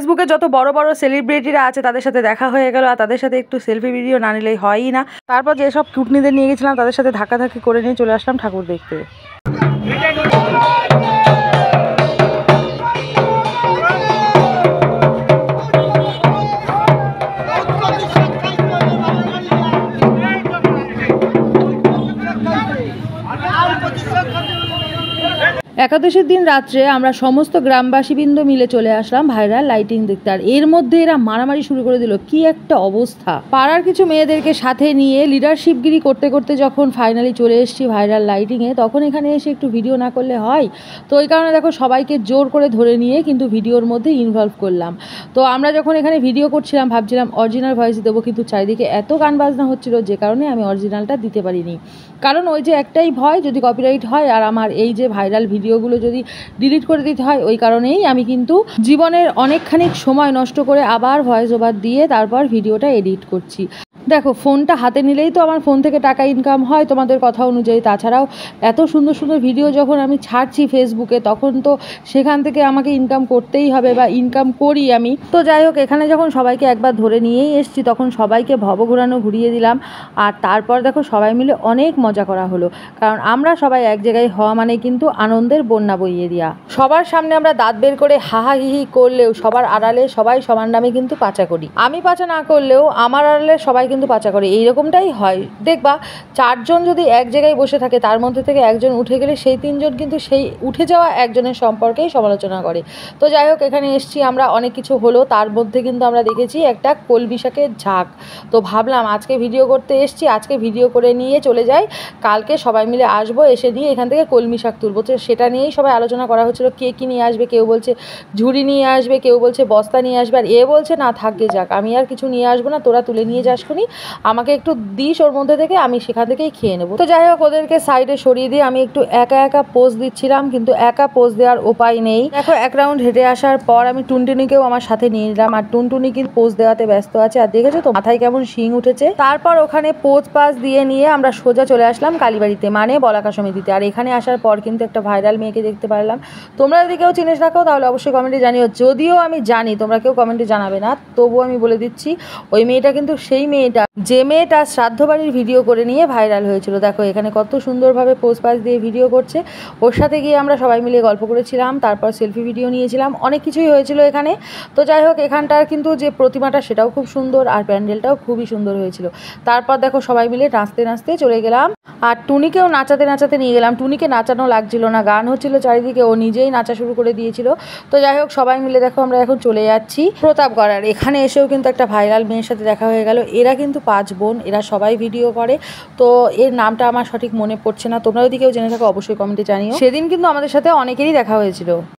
ফেসবুকে যত বড় বড় সেলিব্রিটিরা আছে তাদের সাথে দেখা হয়ে গেল, আর তাদের সাথে একটু সেলফি ভিডিও না নিলেই হয়ই না। তারপর যেসব কুটনিদের নিয়ে গেছিলাম তাদের সাথে ধাক্কাধাক্কি করে নিয়ে চলে আসলাম ঠাকুর দেখতে। একাদশীর দিন রাত্রে আমরা সমস্ত গ্রামবাসীবৃন্দ মিলে চলে আসলাম ভাইরাল লাইটিং দেখতে। আর এর মধ্যে এরা মারামারি শুরু করে দিল, কি একটা অবস্থা। পাড়ার কিছু মেয়েদেরকে সাথে নিয়ে লিডারশিপগিরি করতে করতে যখন ফাইনালি চলে এসেছি ভাইরাল লাইটিংয়ে, তখন এখানে এসে একটু ভিডিও না করলে হয়? তো ওই কারণে দেখো সবাইকে জোর করে ধরে নিয়ে কিন্তু ভিডিওর মধ্যে ইনভলভ করলাম। তো আমরা যখন এখানে ভিডিও করছিলাম ভাবছিলাম অরিজিনাল ভয়েস দেবো, কিন্তু চারিদিকে এত গান বাজনা হচ্ছিল যে কারণে আমি অরিজিনালটা দিতে পারিনি। কারণ ওই যে একটাই ভয়, যদি কপিরাইট হয় আর আমার এই যে ভাইরাল ভিডিওগুলো যদি ডিলিট করে দিতে হয়, ওই কারণেই আমি কিন্তু জীবনের অনেকখানি সময় নষ্ট করে আবার ভয়েস ওভার দিয়ে তারপর ভিডিওটা এডিট করছি। দেখো ফোনটা হাতে নিলেই তো আমার ফোন থেকে টাকা ইনকাম হয় তোমাদের কথা অনুযায়ী। তাছাড়াও এত সুন্দর সুন্দর ভিডিও যখন আমি ছাড়ছি ফেসবুকে, তখন তো সেখান থেকে আমাকে ইনকাম করতেই হবে বা ইনকাম করি আমি। তো যাই হোক, এখানে যখন সবাইকে একবার ধরে নিয়েই এসেছি তখন সবাইকে ভব ঘোরানো ঘুরিয়ে দিলাম। আর তারপর দেখো সবাই মিলে অনেক মজা করা হলো, কারণ আমরা সবাই এক জায়গায় হওয়া মানে কিন্তু আনন্দের বন্যা বইয়ে দেওয়া। সবার সামনে আমরা দাঁত বের করে হাহাহিহি করলেও সবার আড়ালে সবাই সমান নামে কিন্তু পাচা করি। আমি পাচা না করলেও আমার আড়ালে সবাই কিন্তু পাচা করে, এইরকমটাই হয়। দেখবা চারজন যদি এক জায়গায় বসে থাকে তার মধ্যে থেকে একজন উঠে গেলে সেই তিনজন কিন্তু সেই উঠে যাওয়া একজনের সম্পর্কেই সমালোচনা করে। তো যাই হোক, এখানে এসছি আমরা, অনেক কিছু হলো, তার মধ্যে কিন্তু আমরা দেখেছি একটা কলমি শাকের ঝাঁক। তো ভাবলাম আজকে ভিডিও করতে এসছি, আজকে ভিডিও করে নিয়ে চলে যাই, কালকে সবাই মিলে আসবো, এসে নিয়ে এখান থেকে কলমি শাক তুলবো। তো সেটা নিয়েই সবাই আলোচনা করা হচ্ছিলো, কে কী নিয়ে আসবে। কেউ বলছে ঝুড়ি নিয়ে আসবে, কেউ বলছে বস্তা নিয়ে আসবে, আর এ বলছে না থাকবে যাক, আমি আর কিছু নিয়ে আসবো না, তোরা তুলে নিয়ে যাস খুনি, আমাকে একটু দিস ওর মধ্যে থেকে, আমি সেখান থেকেই খেয়ে নেবো। তো যাই হোক, ওদেরকে সাইডে সরিয়ে দিয়ে আমি একটু একা একা পোজ দিচ্ছিলাম, কিন্তু একা পোজ দেওয়ার উপায় নেই। দেখো এক রাউন্ড হেঁটে আসার পর আমি টুনটুনিকেও আমার সাথে নিয়ে নিলাম, আর টুনটুনি কিন্তু পোজ দেওয়াতে ব্যস্ত আছে। আর দেখেছো তো মাথায় কেমন শিং উঠেছে। তারপর ওখানে পোজ পাস দিয়ে নিয়ে আমরা সোজা চলে আসলাম কালীবাড়িতে, মানে বলাকা সমিতিতে। আর এখানে আসার পর কিন্তু একটা ভাইরাল মেয়েকে দেখতে পারলাম। তোমরা যদি কেউ চিনিস রাখো তাহলে অবশ্যই কমেন্টে জানিও, যদিও আমি জানি তোমরা কেউ কমেন্টে জানাবে না, তবুও আমি বলে দিচ্ছি ওই মেয়েটা কিন্তু সেই মেয়েটা যে মেয়েটা শ্রাদ্ধ বাড়ির ভিডিও করে নিয়ে ভাইরাল হয়েছিল। দেখো এখানে কত সুন্দরভাবে পোজ পাস দিয়ে ভিডিও করছে। ওর সাথে গিয়ে আমরা সবাই মিলে গল্প করেছিলাম, তারপর সেলফি ভিডিও নিয়েছিলাম, অনেক কিছুই হয়েছিল এখানে। তো যাই হোক, এখানটার কিন্তু যে প্রতিমাটা সেটাও খুব সুন্দর, আর প্যান্ডেলটাও খুবই সুন্দর হয়েছিল। তারপর দেখো সবাই মিলে নাচতে নাচতে চলে গেলাম, আর টুনিকেও নাচাতে নাচাতে নিয়ে গেলাম। টুনিকে নাচানো লাগছিল না, গান হচ্ছিল চারিদিকে, ও নিজেই নাচা শুরু করে দিয়েছিল। তো যাই হোক, সবাই মিলে দেখো আমরা এখন চলে যাচ্ছি প্রতাপগড়। আর এখানে এসেও কিন্তু একটা ভাইরাল মেয়ের সাথে দেখা হয়ে গেল। এরা কিন্তু 5 বোন, এরা সবাই ভিডিও করে। তো এর নামটা আমার সঠিক মনে পড়ছে না, তোমরা যদি কেউ জেনে থাকো অবশ্যই কমেন্টে জানিও। সেদিন কিন্তু আমাদের সাথে অনেকেরই দেখা হয়েছিল।